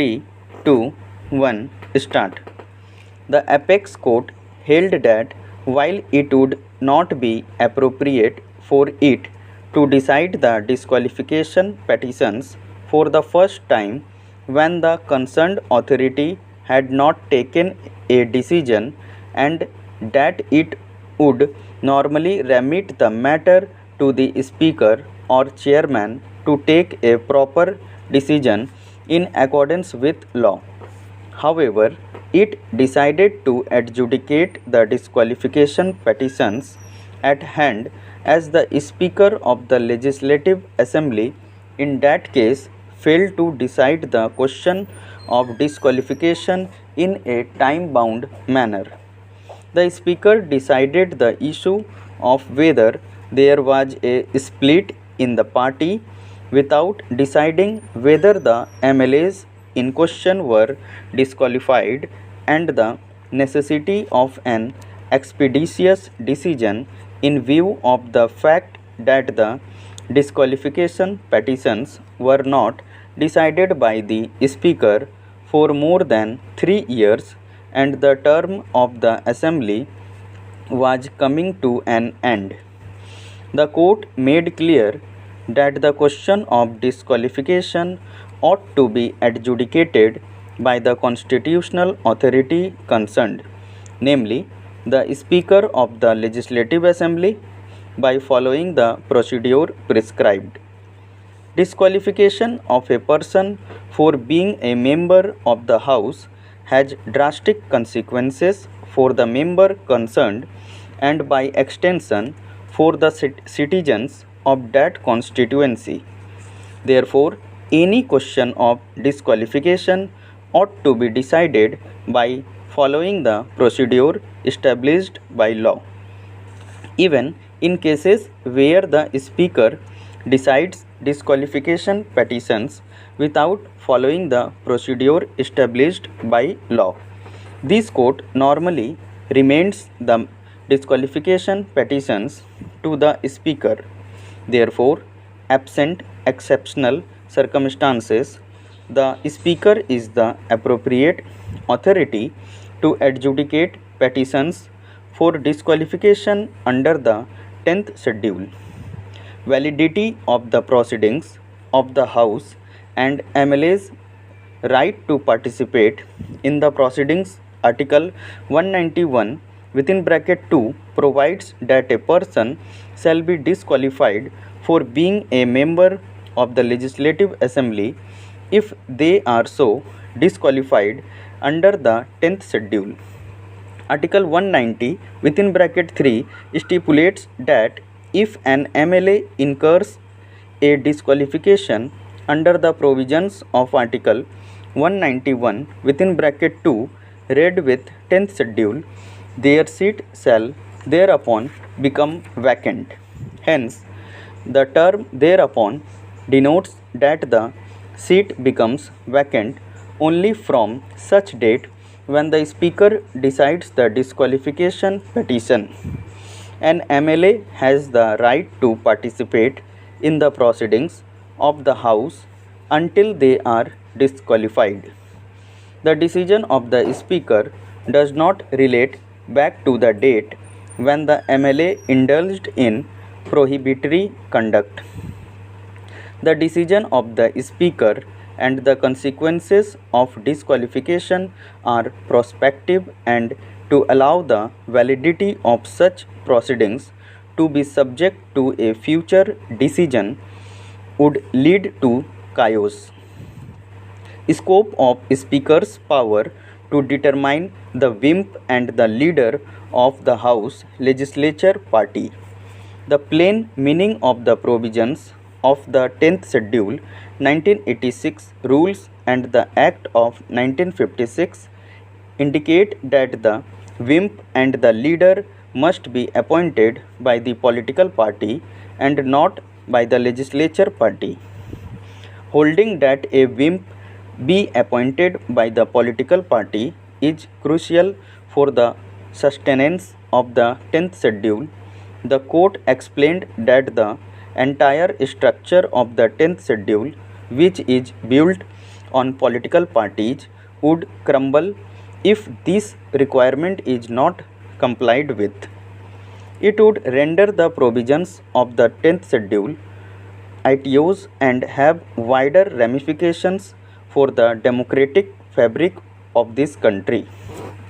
3, 2, 1, start. The apex court held that while it would not be appropriate for it to decide the disqualification petitions for the first time when the concerned authority had not taken a decision, and that it would normally remit the matter to the Speaker or Chairman to take a proper decision in accordance with law. However, it decided to adjudicate the disqualification petitions at hand as the Speaker of the Legislative Assembly in that case failed to decide the question of disqualification in a time-bound manner. The Speaker decided the issue of whether there was a split in the party without deciding whether the MLAs in question were disqualified, and the necessity of an expeditious decision in view of the fact that the disqualification petitions were not decided by the Speaker for more than 3 years, and the term of the Assembly was coming to an end. The court made clear that the question of disqualification ought to be adjudicated by the constitutional authority concerned, namely the Speaker of the Legislative Assembly, by following the procedure prescribed. Disqualification of a person for being a member of the House has drastic consequences for the member concerned and by extension for the citizens of that constituency. Therefore, any question of disqualification ought to be decided by following the procedure established by law. Even in cases where the Speaker decides disqualification petitions without following the procedure established by law, this court normally remains the disqualification petitions to the Speaker. Therefore, absent exceptional circumstances, the Speaker is the appropriate authority to adjudicate petitions for disqualification under the 10th schedule. Validity of the proceedings of the House and MLA's right to participate in the proceedings. Article 191 within bracket 2 provides that a person shall be disqualified for being a member of the Legislative Assembly if they are so disqualified under the 10th schedule. Article 190 within bracket 3 stipulates that if an MLA incurs a disqualification under the provisions of Article 191 within bracket 2 read with 10th schedule, their seat shall thereupon become vacant. Hence, the term thereupon denotes that the seat becomes vacant only from such date when the Speaker decides the disqualification petition. An MLA has the right to participate in the proceedings of the House until they are disqualified. The decision of the Speaker does not relate back to the date when the MLA indulged in prohibitory conduct. The decision of the Speaker and the consequences of disqualification are prospective, and to allow the validity of such proceedings to be subject to a future decision would lead to chaos. Scope of Speaker's power to determine the whip and the leader of the House Legislature Party. The plain meaning of the provisions of the 10th Schedule 1986 rules and the Act of 1956 indicate that the whip and the leader must be appointed by the political party and not by the legislature party. Holding that a whip be appointed by the political party is crucial for the sustenance of the 10th schedule. The court explained that the entire structure of the 10th schedule, which is built on political parties would crumble if this requirement is not complied with. It would render the provisions of the 10th schedule itious and have wider ramifications for the democratic fabric of this country.